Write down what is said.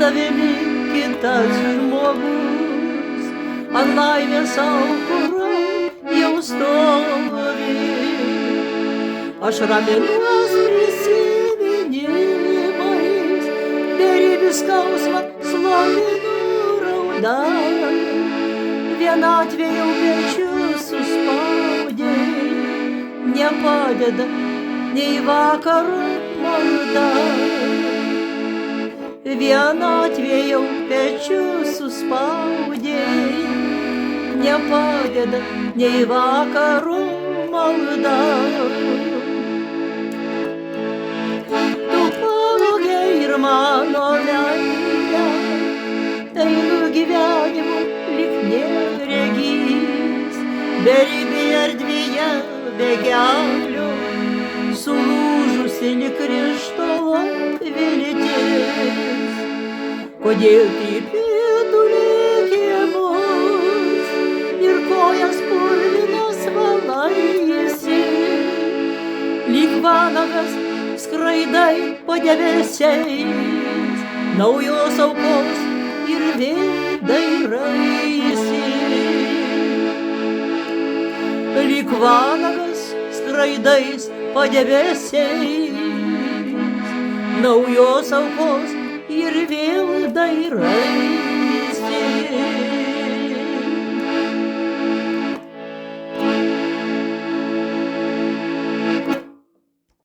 tavimi kitas žmogus ant laimės aukuro jau stovi. Aš raminuos prisiminimais, beribį skausmą slovinu raudan. Vienatvė jau pečius suspaudė, nepadeda nei vakaro malda. Vienatvė jau pečius suspaudė, nepadeda nei vakaro malda. Tu pavogei ir mano veidą, einu gyvenimu lyg neregys, beribėje erdvėje be kelio, sulūžusi lyg krištolo viltis. Kodėl taip pietų likimus ir kojas purvinas valaisi, lyg vanagas skraidai po debesiais, naujos aukos ir vėl dairaisi. Lyg vanagas skraidais po debesiais, naujos aukos ir vėl dairaisi.